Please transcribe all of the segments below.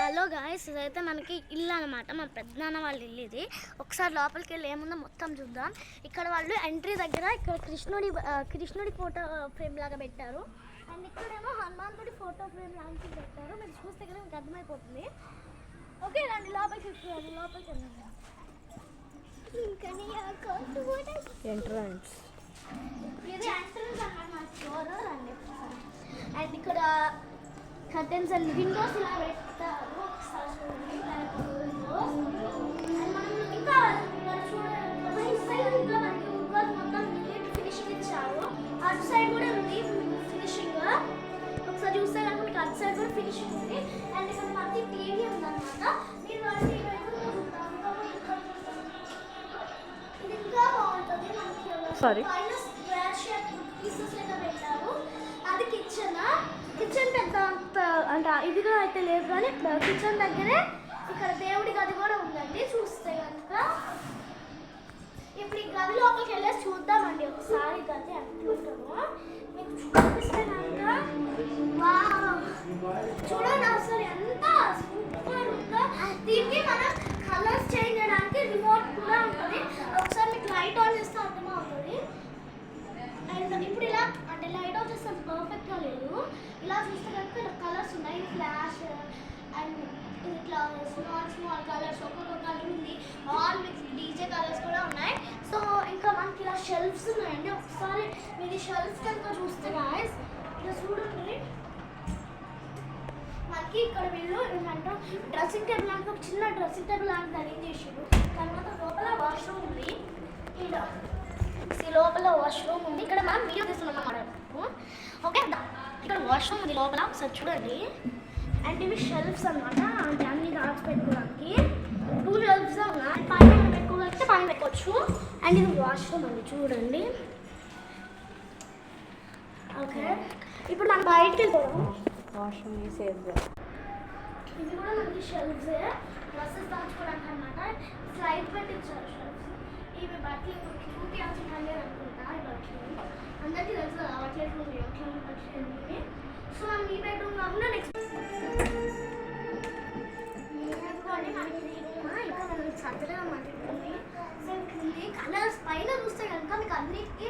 Hello guys, ఇదైతే మనకి ఇల్లు అనమాట. మా పెద్దనాన్న వాళ్ళ ఇల్లు ఇది. ఒకసారి లోపలికి వెళ్ళి ఏముందో మొత్తం చూద్దాం. ఇక్కడ వాళ్ళు ఎంట్రీ దగ్గర ఇక్కడ కృష్ణుడి ఫోటో ఫ్రేమ్ లాగా పెట్టారు. అండ్ ఇక్కడేమో హనుమంతుడి ఫోటో ఫ్రేమ్ లాంటివి పెట్టారు. మీరు చూస్తే కదా మీకు అర్థమైపోతుంది. ఓకే రండి లోపలికి చూసుకోండి. లోపలికి వెళ్ళండి. ఎంట్రన్స్ ఇది ఎంట్రన్స్ అన్నమాట. స్టోర్ రండి. అండ్ ఇక్కడ కర్టెన్స్ అండ్ విండోస్ ఇలా పెట్టారు. ఒకసారి చూడండి. అండ్ మనం ఇంకా చూడండి, ఇంకా మనకి ఉద్వాస్ మొత్తం నీట్ ఫినిషింగ్ ఇచ్చారు. అటు సైడ్ కూడా ఉంది ఫినిషింగ్. ఒకసారి చూస్తే కనుక మీకు అటు సైడ్ కూడా ఫినిషింగ్ ఉంది. అండ్ ఇక్కడ మధ్య టీవీ ఉందన్నమాట. మీరు ఇది ఇంకా బాగుంటుంది. మనకి పైన స్క్వేర్ షేప్ పీసెస్ అయితే పెట్టారు. అది కిచెన్ పెద్ద అంటే ఇదిగా అయితే లేదు, కానీ కిచెన్ దగ్గరే ఇక్కడ దేవుడి గది కూడా ఉందండి. చూస్తే కనుక ఇప్పుడు ఈ గది లోపలికి వెళ్ళేసి చూద్దామండి ఒకసారి. గది అంటుంటాము మీకు చూపిస్తే కనుక చూడండి అసలు ఎంత సూపర్ ఉందో. దీనికి మనం కలర్స్ చేంజ్ చేయడానికి రిమోట్ కూడా ఉంటుంది. ఒకసారి మీకు లైట్ ఆన్ చేస్తే అర్థమవుతుంది. అండ్ ఇప్పుడు ఇలా అంటే లైట్ ఆన్ చేస్తే పర్ఫెక్ట్గా లేదు. ఇలా చూస్తే కనుక ఇలా కలర్స్ ఉన్నాయి. ఫ్లాష్ అండ్ ఇట్లా స్మాల్ కలర్స్, ఒక్కొక్క కలర్ ఉంది. ఆల్ మిక్స్ డీజే కలర్స్ కూడా ఉన్నాయి. సో ఇంకా మనకి ఇలా షెల్ఫ్స్ ఉన్నాయండి. ఒకసారి మీరు ఈ షెల్ఫ్స్ కనుక చూస్తే గాయస్ ఇలా చూడండి. మనకి ఇక్కడ వీళ్ళు ఏమంటారు డ్రెస్సింగ్ టేబుల్ అంటే ఒక చిన్న డ్రెస్సింగ్ టేబుల్ లాంటి అరేంజ్ చేసారు. తర్వాత లోపల వాష్రూమ్ ఉంది. ఇలా లోపల వాష్రూమ్ ఉంది. ఇక్కడ మనం వీడియో తీస్తున్నాం అన్నమాట. ఓకే, ఇక్కడ వాష్రూమ్ ఉంది లోపల. ఒకసారి చూడండి. అండ్ ఇవి షెల్ఫ్స్ అనమాట. అంటే అన్ని దాచి పెట్టుకోవడానికి 2 షెల్ఫ్స్ ఉన్నాయి. పైన పెట్టుకోగలిగితే పైన పెట్టుకోవచ్చు. అండ్ ఇది వాష్రూమ్ అండి, చూడండి. ఓకే, ఇప్పుడు మనం బయటకి వెళ్ళిపోదాం. Washroom safe. ఇది కూడా మనకి షెల్ఫ్సే, డ్రెస్సెస్ దాచుకోవడానికి అనమాట. స్లైడ్ పెట్టించారు షెల్ఫ్స్. ఇవి బట్టలు క్యూటీ వచ్చిందని అనుకుంటా. ఈ బట్టలు అందరికీ తెలుసు కదా, బట్టలు బట్టలు. సో మనం ఈ బెడ్రూమ్ కాకుండా నెక్స్ట్ ఇంకా మనం చక్కగా మాట్లాడుతుంది. సో ఇది కలర్స్ పైన చూస్తే కనుక మీకు అన్నిటికీ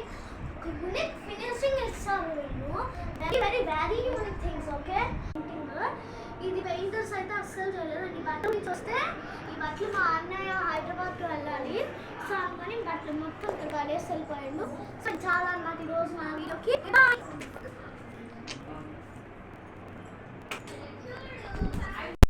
యూనిక్ ఫినిషింగ్ ఇస్తారు వీళ్ళు. Very very unique things. Okay, ఇది పెయింటర్స్ అయితే అస్సలు చేయలేదు. ఈ బట్టలు నుంచి వస్తే ఈ బట్టలు మా అన్నయ్య హైదరాబాద్కి వెళ్ళాలి. సో అందుకని బట్టలు మొత్తం ఇక్కడ పడేసి వెళ్ళిపోయాడు. సో చాలా అన్నమాట ఈరోజు మా వీడియోకి.